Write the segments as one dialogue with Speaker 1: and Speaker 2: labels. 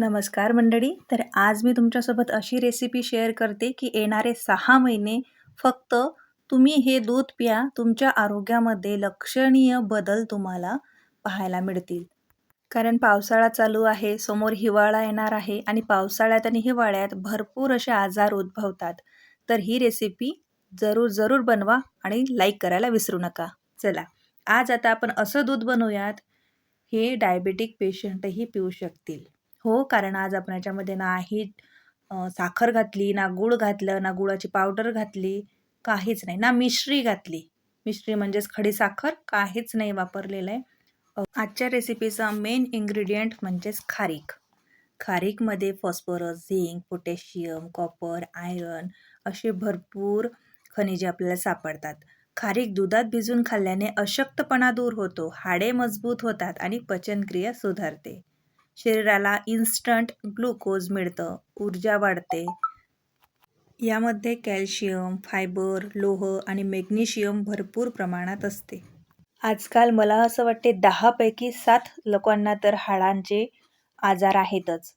Speaker 1: नमस्कार मंडळी. तर आज मी तुमच्यासोबत अशी रेसिपी शेअर करते की येणारे 6 महिने फक्त तुम्ही हे दूध प्या, तुमच्या आरोग्यामध्ये लक्षणीय बदल तुम्हाला पाहायला मिळतील. कारण पावसाळा चालू आहे, समोर हिवाळा येणार आहे आणि पावसाळ्यात आणि हिवाळ्यात भरपूर असे आजार उद्भवतात. तर ही रेसिपी जरूर जरूर बनवा आणि लाईक करायला विसरू नका. चला, आज आता आपण असं दूध बनवूयात, हे डायबेटिक पेशंटही पिऊ शकतील. हो, कारण आज आपण याच्यामध्ये नाही साखर घातली, ना गूळ घातलं, ना गुळाची पावडर घातली, काहीच नाही. ना मिश्री घातली. मिश्री म्हणजेच खडीसाखर काहीच नाही वापरलेलं आहे. आजच्या रेसिपीचा मेन इन्ग्रेडियंट म्हणजेच खारीक. खारीकमध्ये phosphorus, zinc, potassium, copper, iron असे भरपूर खनिजे आपल्याला सापडतात. खारीक दुधात भिजून खाल्ल्याने अशक्तपणा दूर होतो, हाडे मजबूत होतात आणि पचनक्रिया सुधारते. शरीराला इन्स्टंट ग्लुकोज मिळतं, ऊर्जा वाढते. यामध्ये कॅल्शियम, फायबर, लोह आणि मॅग्नेशियम भरपूर प्रमाणात असते. आजकाल मला असं वाटते 10 पैकी 7 लोकांना तर हाडांचे आजार आहेतच.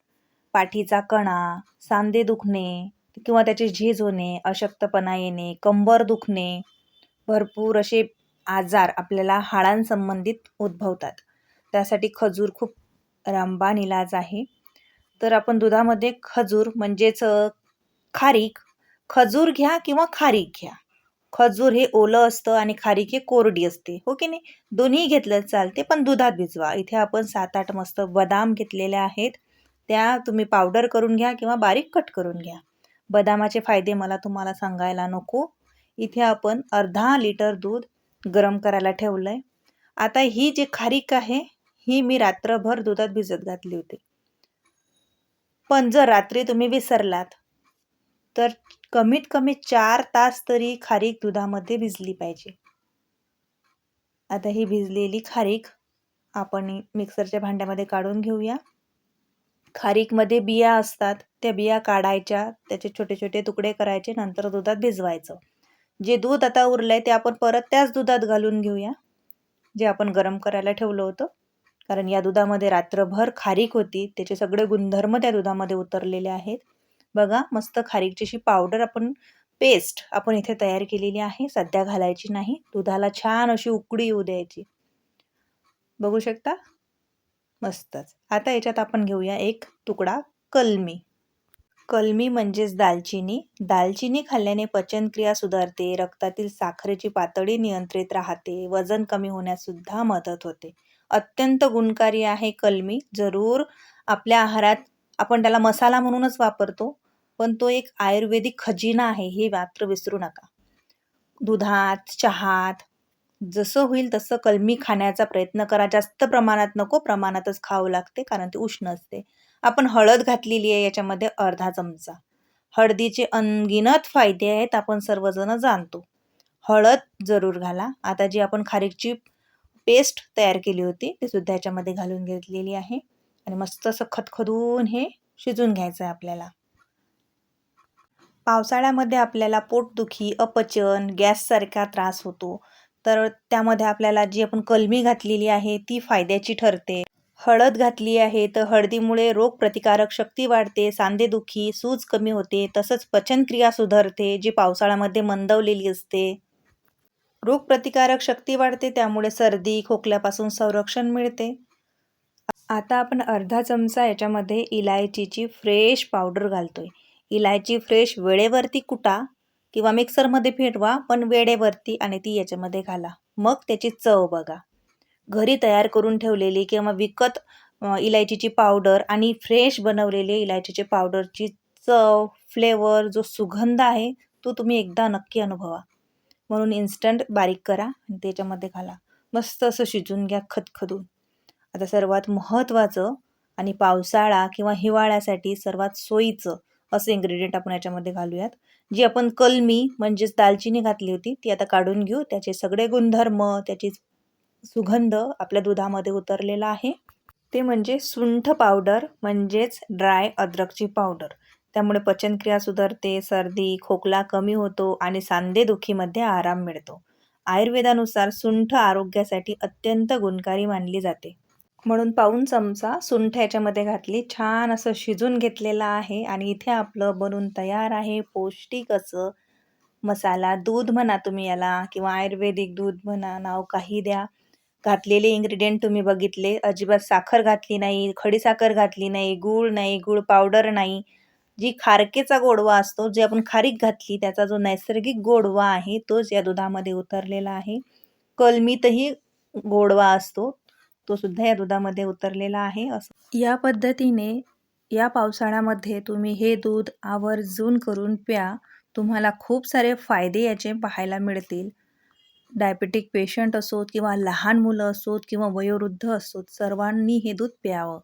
Speaker 1: पाठीचा कणा, सांधे दुखणे किंवा त्याचे झीज होणे, अशक्तपणा येणे, कंबर दुखणे, भरपूर असे आजार आपल्याला हाडांसंबंधित उद्भवतात. त्यासाठी खजूर खूप रामबाण इलाज आहे. तर आपण दुधामध्ये खजूर म्हणजेच खारीक, खजूर घ्या किंवा खारीक घ्या. खजूर हे ओलं असतं आणि खारीक हे कोरडी असते, हो की नाही? दोन्ही घेतलं चालते, पण दुधात भिजवा. इथे आपण 7-8 मस्त बदाम घेतलेले आहेत. त्या तुम्ही पावडर करून घ्या किंवा बारीक कट करून घ्या. बदामाचे फायदे मला तुम्हाला सांगायला नको. इथे आपण अर्धा लिटर दूध गरम करायला ठेवलंय. आता ही जी खारीक आहे, ही मी रात्रभर दुधात भिजत घातली होती. पण जर रात्री तुम्ही विसरलात तर कमीत कमी 4 तास तरी खारीक दुधामध्ये भिजली पाहिजे. आता ही भिजलेली खारीक आपण मिक्सरच्या भांड्यामध्ये काढून घेऊया. खारीकमध्ये बिया असतात, त्या बिया काढायच्या, त्याचे छोटे छोटे तुकडे करायचे, नंतर दुधात भिजवायचं. जे दूध आता उरलंय ते आपण परत त्याच दुधात घालून घेऊया, जे आपण गरम करायला ठेवलं होतं. कारण या दुधामध्ये रात्रभर खारीक होती, त्याचे सगळे गुणधर्म त्या दुधामध्ये उतरलेले आहेत. बघा, मस्त खारीकची अशी पावडर पेस्ट आपण इथे तयार केलेली आहे. सध्या घालायची नाही, दुधाला छान अशी उकळी येऊ द्यायची. बघू शकता, मस्तच. आता याच्यात आपण घेऊया एक तुकडा कलमी. कलमी म्हणजेच दालचिनी. दालचिनी खाल्ल्याने पचनक्रिया सुधारते, रक्तातील साखरेची पातळी नियंत्रित राहते, वजन कमी होण्यास सुद्धा मदत होते. अत्यंत गुणकारी आहे कलमी. जरूर आपल्या आहारात आपण त्याला मसाला म्हणूनच वापरतो, पण तो एक आयुर्वेदिक खजिना आहे, हे मात्र विसरू नका. दुधात, चहात जसं होईल तसं कलमी खाण्याचा प्रयत्न करा. जास्त प्रमाणात नको, प्रमाणातच खावं लागते कारण ते उष्ण असते. आपण हळद घातलेली आहे याच्यामध्ये अर्धा चमचा. हळदीचे अनगिनत फायदे आहेत, आपण सर्वजण जाणतो. हळद जरूर घाला. आता जी आपण खारीकची पेस्ट तयार केली होती ती सुद्धा याच्यामध्ये घालून घेतलेली आहे आणि मस्त असं खदखदून हे शिजून घ्यायचं आहे आपल्याला. पावसाळ्यामध्ये आपल्याला पोटदुखी, अपचन, गॅससारखा त्रास होतो. तर त्यामध्ये आपल्याला जी आपण कलमी घातलेली आहे ती फायद्याची ठरते. हळद घातली आहे तर हळदीमुळे रोगप्रतिकारक शक्ती वाढते, सांधेदुखी, सूज कमी होते, तसंच पचनक्रिया सुधारते, जी पावसाळ्यामध्ये मंदवलेली असते. रोगप्रतिकारक शक्ती वाढते, त्यामुळे सर्दी, खोकल्यापासून संरक्षण मिळते. आता आपण अर्धा चमचा याच्यामध्ये इलायचीची फ्रेश पावडर घालतोय. इलायची फ्रेश वेळेवरती कुटा किंवा मिक्सरमध्ये फिरवा, पण वेळेवरती, आणि ती याच्यामध्ये घाला. मग त्याची चव बघा. घरी तयार करून ठेवलेली किंवा विकत इलायचीची पावडर आणि फ्रेश बनवलेली इलायचीची पावडरची चव, फ्लेवर, जो सुगंध आहे तो तुम्ही एकदा नक्की अनुभवा. म्हणून इन्स्टंट बारीक करा आणि त्याच्यामध्ये घाला. मस्त असं शिजून घ्या खदखदून. आता सर्वात महत्त्वाचं आणि पावसाळा किंवा हिवाळ्यासाठी सर्वात सोयीचं असं इन्ग्रेडियंट आपण याच्यामध्ये घालूयात. जी आपण कलमी म्हणजेच दालचिनी घातली होती ती आता काढून घेऊ. त्याचे सगळे गुणधर्म, त्याची सुगंध आपल्या दुधामध्ये उतरलेला आहे. ते म्हणजे सुंठ पावडर म्हणजेच ड्राय अद्रकची पावडर. त्यामुळे पचनक्रिया सुधारते, सर्दी, खोकला कमी होतो आणि सांधेदुखीमध्ये आराम मिळतो. आयुर्वेदानुसार सुंठ आरोग्यासाठी अत्यंत गुणकारी मानली जाते. म्हणून पाऊण चमचा सुंठ याच्यामध्ये घातली. छान असं शिजून घेतलेलं आहे आणि इथे आपलं बनून तयार आहे पौष्टिक असं मसाला दूध म्हणा तुम्ही याला किंवा आयुर्वेदिक दूध म्हणा, नाव काही द्या. घातलेले इन्ग्रीडियंट तुम्ही बघितले. अजिबात साखर घातली नाही, खडीसाखर घातली नाही, गूळ नाही, गूळ पावडर नाही. जी खारकेचा गोडवा असतो, जे आपण खारीक घातली त्याचा जो नैसर्गिक गोडवा आहे, तोच या दुधामध्ये उतरलेला आहे. कलमीतही गोडवा असतो, तो सुद्धा या दुधामध्ये उतरलेला आहे. असं या पद्धतीने या पावसाळ्यामध्ये तुम्ही हे दूध आवर्जून करून प्या. तुम्हाला खूप सारे फायदे याचे पाहायला मिळतील. डायबेटिक पेशंट असोत किंवा लहान मुलं असोत किंवा वयोवृद्ध असोत, सर्वांनी हे दूध प्यावं.